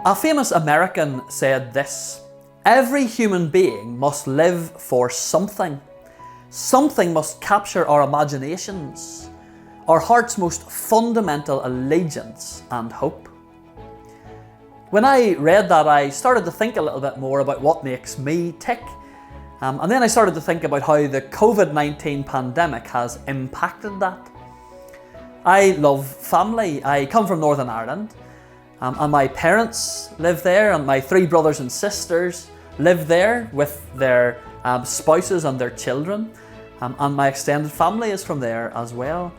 A famous American said this: "Every human being must live for something. Something must capture our imaginations, our heart's most fundamental allegiance and hope." When I read that, I started to think a little bit more about what makes me tick. And then I started to think about how the COVID-19 pandemic has impacted that. I love family. I come from Northern Ireland, and my parents live there, and my 3 brothers and sisters live there with their spouses and their children, and my extended family is from there as well.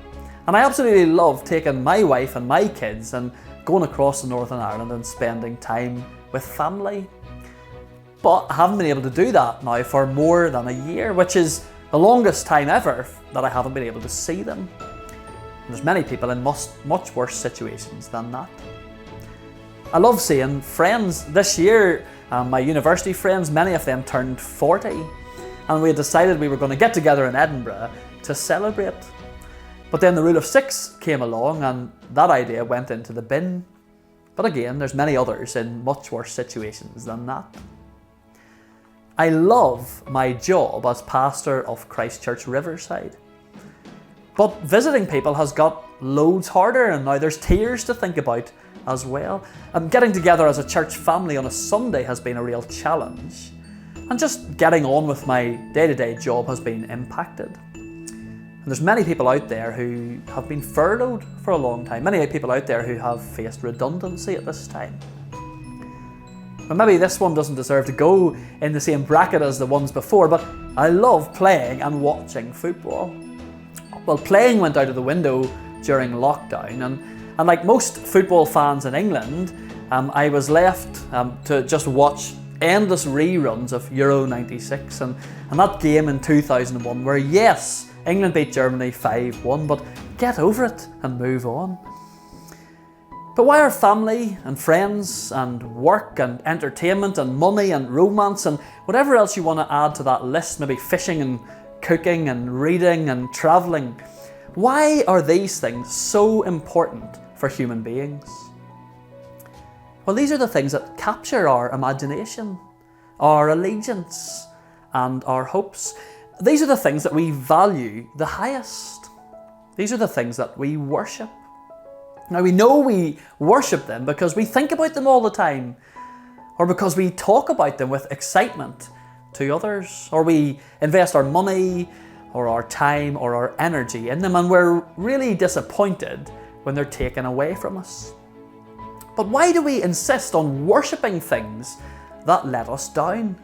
And I absolutely love taking my wife and my kids and going across to Northern Ireland and spending time with family. But I haven't been able to do that now for more than a year, which is the longest time ever that I haven't been able to see them. And there's many people in much worse situations than that. I love seeing friends. This year, my university friends, many of them turned 40, and we had decided we were going to get together in Edinburgh to celebrate. But then the rule of 6 came along, and that idea went into the bin. But again, there's many others in much worse situations than that. I love my job as pastor of Christ Church Riverside. But visiting people has got loads harder, and now there's tears to think about as well. Getting together as a church family on a Sunday has been a real challenge. And just getting on with my day-to-day job has been impacted. And there's many people out there who have been furloughed for a long time. Many people out there who have faced redundancy at this time. And maybe this one doesn't deserve to go in the same bracket as the ones before, but I love playing and watching football. Well, playing went out of the window during lockdown, and like most football fans in England, I was left to just watch endless reruns of Euro 96 and that game in 2001 where, yes, England beat Germany 5-1, but get over it and move on. But why are family and friends and work and entertainment and money and romance and whatever else you want to add to that list, maybe fishing and cooking and reading and travelling, why are these things so important for human beings? Well, these are the things that capture our imagination, our allegiance, and our hopes. These are the things that we value the highest. These are the things that we worship. Now, we know we worship them because we think about them all the time, or because we talk about them with excitement to others, or we invest our money or our time or our energy in them, and we're really disappointed when they're taken away from us. But why do we insist on worshipping things that let us down?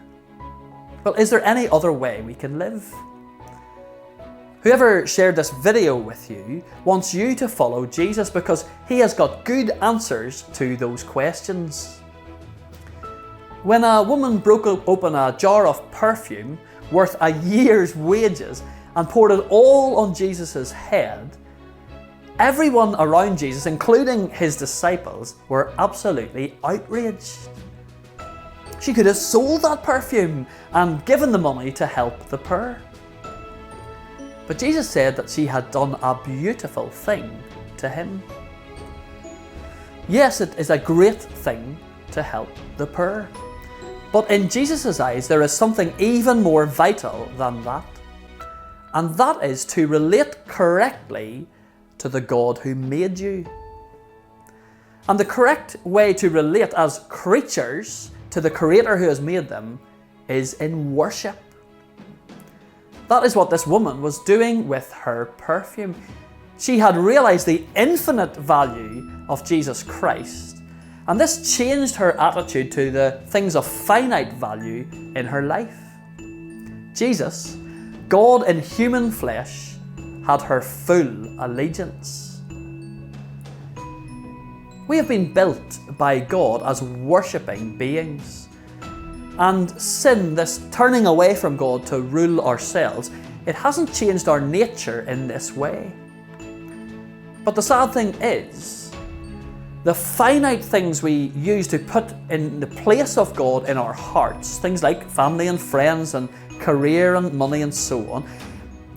Well, is there any other way we can live? Whoever shared this video with you wants you to follow Jesus because he has got good answers to those questions. When a woman broke open a jar of perfume worth a year's wages and poured it all on Jesus' head, everyone around Jesus, including his disciples, were absolutely outraged. She could have sold that perfume and given the money to help the poor. But Jesus said that she had done a beautiful thing to him. Yes, it is a great thing to help the poor. But in Jesus' eyes, there is something even more vital than that. And that is to relate correctly to the God who made you. And the correct way to relate as creatures to the Creator who has made them is in worship. That is what this woman was doing with her perfume. She had realized the infinite value of Jesus Christ, and this changed her attitude to the things of finite value in her life. Jesus, God in human flesh, had her full allegiance. We have been built by God as worshipping beings. And sin, this turning away from God to rule ourselves, it hasn't changed our nature in this way. But the sad thing is, the finite things we use to put in the place of God in our hearts, things like family and friends and career and money and so on,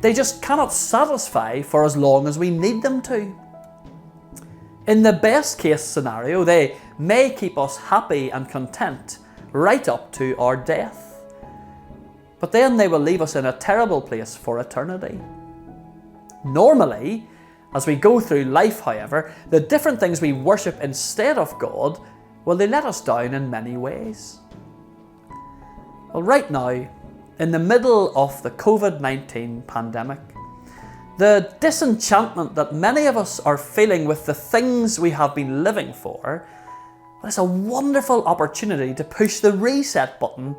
they just cannot satisfy for as long as we need them to. In the best case scenario, they may keep us happy and content right up to our death. But then they will leave us in a terrible place for eternity. Normally, as we go through life, however, the different things we worship instead of God, well, they let us down in many ways. Well, right now, in the middle of the COVID-19 pandemic, the disenchantment that many of us are feeling with the things we have been living for, well, it's a wonderful opportunity to push the reset button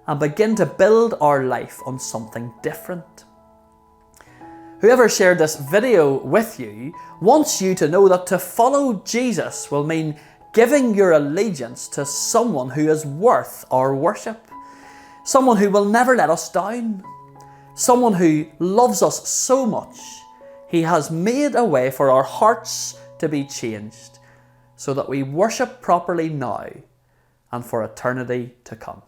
and begin to build our life on something different. Whoever shared this video with you wants you to know that to follow Jesus will mean giving your allegiance to someone who is worth our worship, someone who will never let us down, someone who loves us so much he has made a way for our hearts to be changed so that we worship properly now and for eternity to come.